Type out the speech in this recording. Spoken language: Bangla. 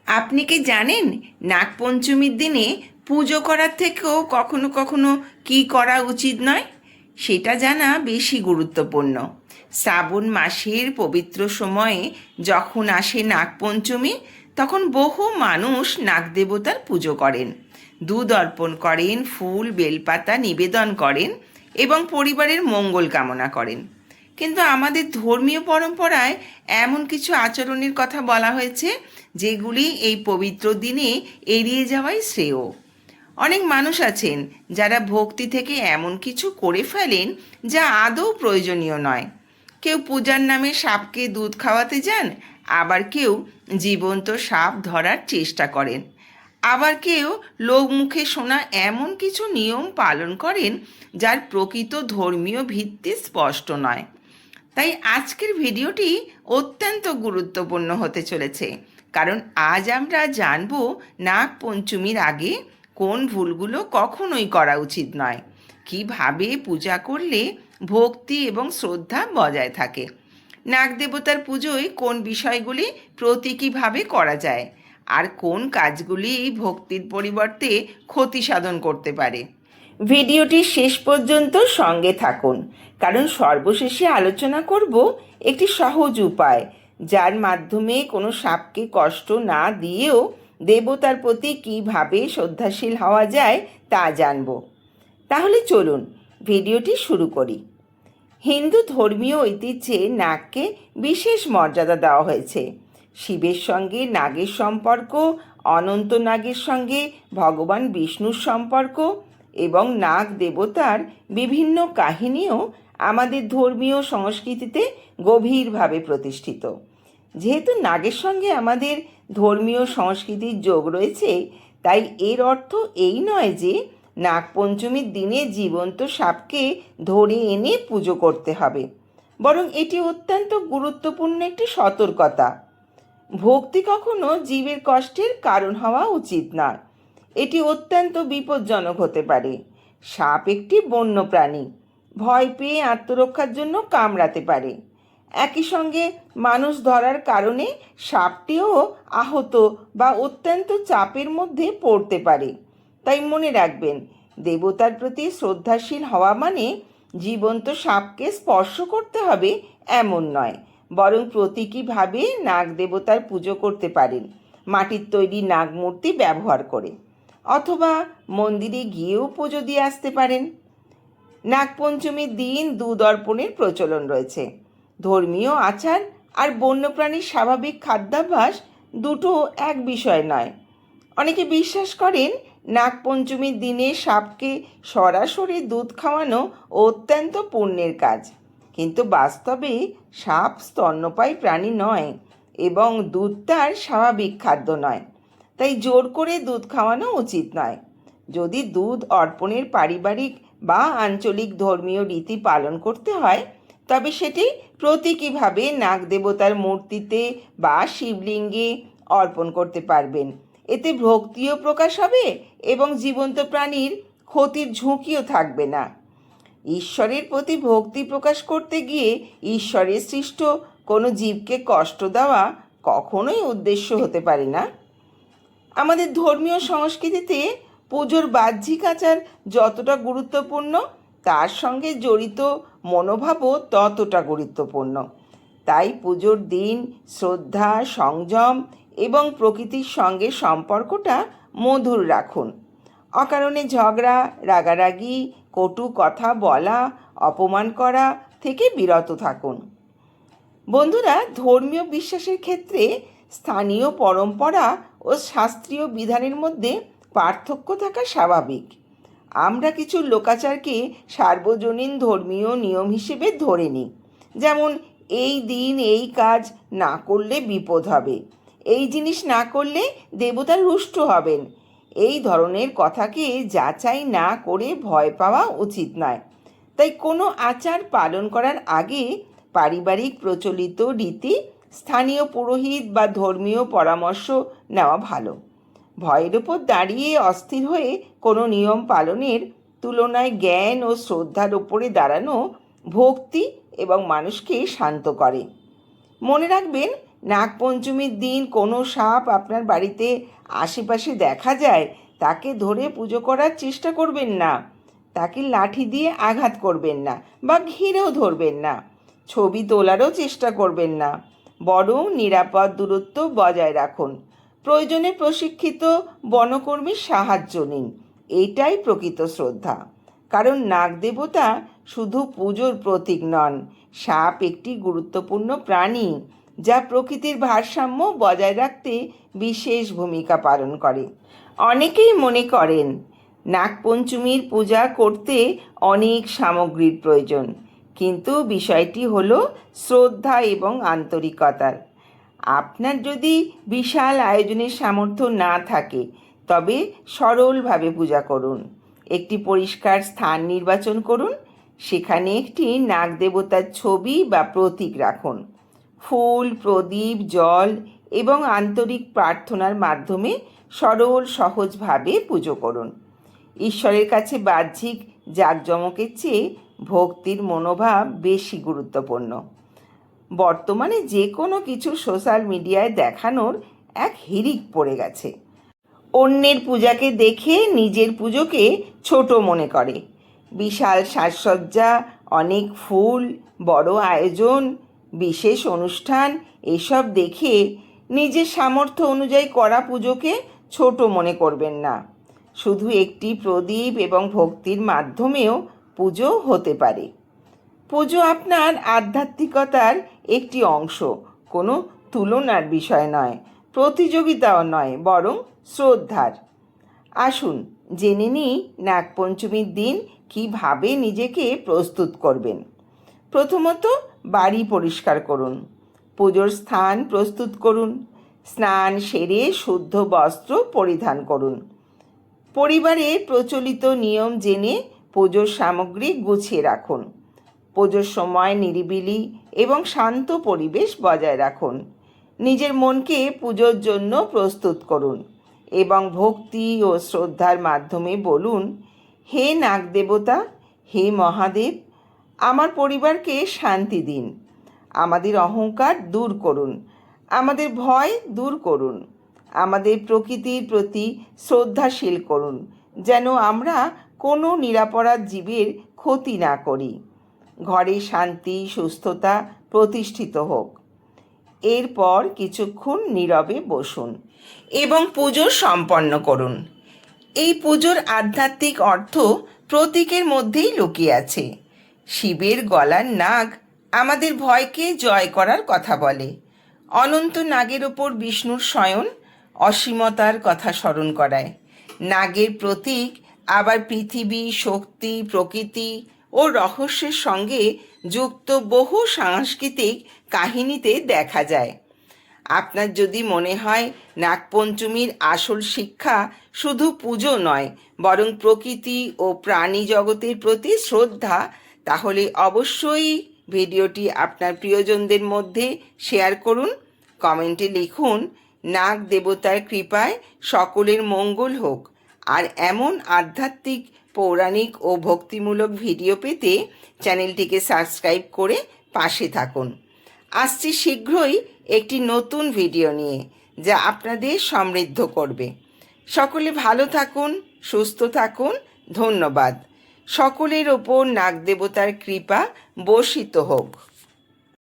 আপনি কি জানেন নাগপঞ্চমীর দিনে পুজো করার থেকেও কখনো কখনো কি করা উচিত নয়? সেটা জানা বেশি গুরুত্বপূর্ণ। শ্রাবণ মাসের পবিত্র সময়ে যখন আসে নাগপঞ্চমী, তখন বহু মানুষ নাগদেবতার পুজো করেন, দুধ অর্পণ করেন, ফুল বেলপাতা নিবেদন করেন এবং পরিবারের মঙ্গল কামনা করেন। কিন্তু আমাদের ধর্মীয় পরম্পরায় এমন কিছু আচরণের কথা বলা হয়েছে যেগুলি এই পবিত্র দিনে এড়িয়ে যাওয়াই শ্রেয়। অনেক মানুষ আছেন যারা ভক্তি থেকে এমন কিছু করে ফেলেন যা আদৌ প্রয়োজনীয় নয়। কেউ পূজার নামে সাপকে দুধ খাওয়াতে যান, আবার কেউ জীবন্ত সাপ ধরার চেষ্টা করেন, আবার কেউ লোকমুখে শোনা এমন কিছু নিয়ম পালন করেন যার প্রকৃত ধর্মীয় ভিত্তি স্পষ্ট নয়। তাই আজকের ভিডিওটি অত্যন্ত গুরুত্বপূর্ণ হতে চলেছে, কারণ আজ আমরা জানব নাগপঞ্চমীর আগে কোন ভুলগুলো কখনোই করা উচিত নয়, কিভাবে পূজা করলে ভক্তি এবং শ্রদ্ধা বজায় থাকে, নাগদেবতার পুজোয় কোন বিষয়গুলি প্রতীকীভাবে করা যায়, আর কোন কাজগুলি ভক্তির পরিবর্তে ক্ষতি সাধন করতে পারে। ভিডিওটি শেষ পর্যন্ত সঙ্গে থাকুন, কারণ সর্বশেষে আলোচনা করব একটি সহজ উপায় যার মাধ্যমে কোনো সাপকে কষ্ট না দিয়েও দেবতার প্রতি কীভাবে শ্রদ্ধাশীল হওয়া যায় তা জানব। তাহলে চলুন ভিডিওটি শুরু করি। হিন্দু ধর্মীয় ঐতিহ্যে নাগকে বিশেষ মর্যাদা দেওয়া হয়েছে। শিবের সঙ্গে নাগের সম্পর্ক, অনন্ত নাগের সঙ্গে ভগবান বিষ্ণুর সম্পর্ক এবং নাগ দেবতার বিভিন্ন কাহিনীও আমাদের ধর্মীয় সংস্কৃতিতে গভীরভাবে প্রতিষ্ঠিত। যেহেতু নাগের সঙ্গে আমাদের ধর্মীয় সংস্কৃতির যোগ রয়েছে, তাই এর অর্থ এই নয় যে নাগপঞ্চমীর দিনে জীবন্ত সাপকে ধরে এনে পুজো করতে হবে, বরং এটি অত্যন্ত গুরুত্বপূর্ণ একটি সতর্কতা। ভক্তি কখনো জীবের কষ্টের কারণ হওয়া উচিত নয়। এটি অত্যন্ত বিপজ্জনক হতে পারে। সাপ একটি বন্য প্রাণী, ভয় পেয়ে আত্মরক্ষার জন্য কামড়াতে পারে। একই সঙ্গে মানুষ ধরার কারণে সাপটিও আহত বা অত্যন্ত চাপের মধ্যে পড়তে পারে। তাই মনে রাখবেন, দেবতার প্রতি শ্রদ্ধাশীল হওয়া মানে জীবন্ত সাপকে স্পর্শ করতে হবে এমন নয়, বরং প্রতীকীভাবে নাগ দেবতার পুজো করতে পারেন মাটির তৈরি নাগ মূর্তি ব্যবহার করে, অথবা মন্দিরে গিয়েও পুজো দিয়ে আসতে পারেন। নাগপঞ্চমীর দিন দুধ অর্পণের প্রচলন রয়েছে। ধর্মীয় আচার আর বন্যপ্রাণীর স্বাভাবিক খাদ্যাভ্যাস দুটো এক বিষয় নয়। অনেকে বিশ্বাস করেন নাগপঞ্চমীর দিনে সাপকে সরাসরি দুধ খাওয়ানো অত্যন্ত পুণ্যের কাজ, কিন্তু বাস্তবে সাপ স্তন্যপায়ী প্রাণী নয় এবং দুধ তার স্বাভাবিক খাদ্য নয়। তাই জোর করে দুধ খাওয়ানো উচিত নয়। যদি দুধ অর্পণের পারিবারিক বা আঞ্চলিক ধর্মীয় রীতি পালন করতে হয়, তবে সেটি প্রতীকীভাবে নাগদেবতার মূর্তিতে বা শিবলিঙ্গে অর্পণ করতে পারবেন। এতে ভক্তিও প্রকাশ হবে এবং জীবন্ত প্রাণীর ক্ষতির ঝুঁকিও থাকবে না। ঈশ্বরের প্রতি ভক্তি প্রকাশ করতে গিয়ে ঈশ্বরের সৃষ্ট কোনো জীবকে কষ্ট দেওয়া কখনোই উদ্দেশ্য হতে পারে না। আমাদের ধর্মীয় সংস্কৃতিতে পুজোর বাহ্যিক আচার যতটা গুরুত্বপূর্ণ, তার সঙ্গে জড়িত মনোভাবও ততটা গুরুত্বপূর্ণ। তাই পুজোর দিন শ্রদ্ধা, সংযম এবং প্রকৃতির সঙ্গে সম্পর্কটা মধুর রাখুন। অকারণে ঝগড়া, রাগারাগি, কটু কথা বলা, অপমান করা থেকে বিরত থাকুন। বন্ধুরা, ধর্মীয় বিশ্বাসের ক্ষেত্রে স্থানীয় পরম্পরা ও শাস্ত্রীয় বিধানের মধ্যে পার্থক্য থাকা স্বাভাবিক। আমরা কিছু লোকাচারকে সার্বজনীন ধর্মীয় নিয়ম হিসেবে ধরে নিই, যেমন এই দিন এই কাজ না করলে বিপদ হবে, এই জিনিস না করলে দেবতা রুষ্ট হবেন। এই ধরনের কথাকে যাচাই না করে ভয় পাওয়া উচিত নয়। তাই কোনো আচার পালন করার আগে পারিবারিক প্রচলিত রীতি, স্থানীয় পুরোহিত বা ধর্মীয় পরামর্শ নেওয়া ভালো। ভয়ের উপর দাঁড়িয়ে অস্থির হয়ে কোনো নিয়ম পালনের তুলনায় জ্ঞান ও শ্রদ্ধার উপরে দাঁড়ানো ভক্তি এবং মানুষকে শান্ত করে। মনে রাখবেন, নাগপঞ্চমীর দিন কোনো সাপ আপনার বাড়িতে আশেপাশে দেখা যায়, তাকে ধরে পুজো করার চেষ্টা করবেন না। তাকে লাঠি দিয়ে আঘাত করবেন না বা ঘিরেও ধরবেন না। ছবি তোলারও চেষ্টা করবেন না, বরং নিরাপদ দূরত্ব বজায় রাখুন। প্রয়োজনে প্রশিক্ষিত বনকর্মীর সাহায্য নিন। এটাই প্রকৃত শ্রদ্ধা। কারণ নাগদেবতা শুধু পুজোর প্রতীক নন, সাপ একটি গুরুত্বপূর্ণ প্রাণী যা প্রকৃতির ভারসাম্য বজায় রাখতে বিশেষ ভূমিকা পালন করে। অনেকেই মনে করেন নাগপঞ্চমীর পূজা করতে অনেক সামগ্রীর প্রয়োজন, কিন্তু বিষয়টি হলো শ্রদ্ধা এবং আন্তরিকতার। আপনার যদি বিশাল আয়োজনের সামর্থ্য না থাকে, তবে সরলভাবে পূজা করুন। একটি পরিষ্কার স্থান নির্বাচন করুন, সেখানে একটি নাগদেবতার ছবি বা প্রতীক রাখুন। ফুল, প্রদীপ, জল এবং আন্তরিক প্রার্থনার মাধ্যমে সরল সহজভাবে পুজো করুন। ঈশ্বরের কাছে বাহ্যিক জাঁকজমকের চেয়ে ভক্তির মনোভাব বেশি গুরুত্বপূর্ণ। বর্তমানে যে কোনো কিছু সোশ্যাল মিডিয়ায় দেখানোর এক হিড়িক পড়ে গেছে। অন্যের পূজাকে দেখে নিজের পুজোকে ছোট মনে করে। বিশাল সাজসজ্জা, অনেক ফুল, বড় আয়োজন, বিশেষ অনুষ্ঠান এসব দেখে নিজের সামর্থ্য অনুযায়ী করা পুজোকে ছোট মনে করবেন না। শুধু একটি প্রদীপ এবং ভক্তির মাধ্যমেও পুজো হতে পারে। পুজো আপনার আধ্যাত্মিকতার একটি অংশ, কোনো তুলনার বিষয় নয়, প্রতিযোগিতাও নয়, বরং শ্রদ্ধার। আসুন জেনে নিই নাগপঞ্চমীর দিন কীভাবে নিজেকে প্রস্তুত করবেন। প্রথমত, বাড়ি পরিষ্কার করুন। পুজোর স্থান প্রস্তুত করুন। স্নান সেরে শুদ্ধ বস্ত্র পরিধান করুন। পরিবারের প্রচলিত নিয়ম জেনে পুজোর সামগ্রী গুছিয়ে রাখুন। পুজোর সময় নিরিবিলি এবং শান্ত পরিবেশ বজায় রাখুন। নিজের মনকে পুজোর জন্য প্রস্তুত করুন এবং ভক্তি ও শ্রদ্ধার মাধ্যমে বলুন, হে নাগদেবতা, হে মহাদেব, আমার পরিবারকে শান্তি দিন। আমাদের অহংকার দূর করুন, আমাদের ভয় দূর করুন, আমাদের প্রকৃতির প্রতি শ্রদ্ধাশীল করুন, যেন আমরা কোনো নিরপরাধ জীবের ক্ষতি না করি। ঘরে শান্তি, সুস্থতা প্রতিষ্ঠিত হোক। এরপর কিছুক্ষণ নীরবে বসুন এবং পুজো সম্পন্ন করুন। এই পুজোর আধ্যাত্মিক অর্থ প্রতীকের মধ্যেই লুকিয়ে আছে। শিবের গলার নাগ আমাদের ভয়কে জয় করার কথা বলে। অনন্ত নাগের ওপর বিষ্ণুর শয়ন অসীমতার কথা স্মরণ করায়। নাগের প্রতীক আবার পৃথিবী, শক্তি, প্রকৃতি ও রহস্যের সঙ্গে যুক্ত বহু সাংস্কৃতিক কাহিনীতে দেখা যায়। আপনার যদি মনে হয় নাগপঞ্চমীর আসল শিক্ষা শুধু পুজো নয়, বরং প্রকৃতি ও প্রাণী জগতের প্রতি শ্রদ্ধা, তাহলে অবশ্যই ভিডিওটি আপনার প্রিয়জনদের মধ্যে শেয়ার করুন। কমেন্টে লিখুন, নাগ দেবতার কৃপায় সকলের মঙ্গল হোক। আর এমন আধ্যাত্মিক, পৌরাণিক ও ভক্তিমূলক ভিডিও পেতে চ্যানেলটিকে সাবস্ক্রাইব করে পাশে থাকুন। আসছি শীঘ্রই একটি নতুন ভিডিও নিয়ে, যা আপনাদের সমৃদ্ধ করবে। সকলে ভালো থাকুন, সুস্থ থাকুন। ধন্যবাদ। সকলের ওপর নাগদেবতার কৃপা বর্ষিত হোক।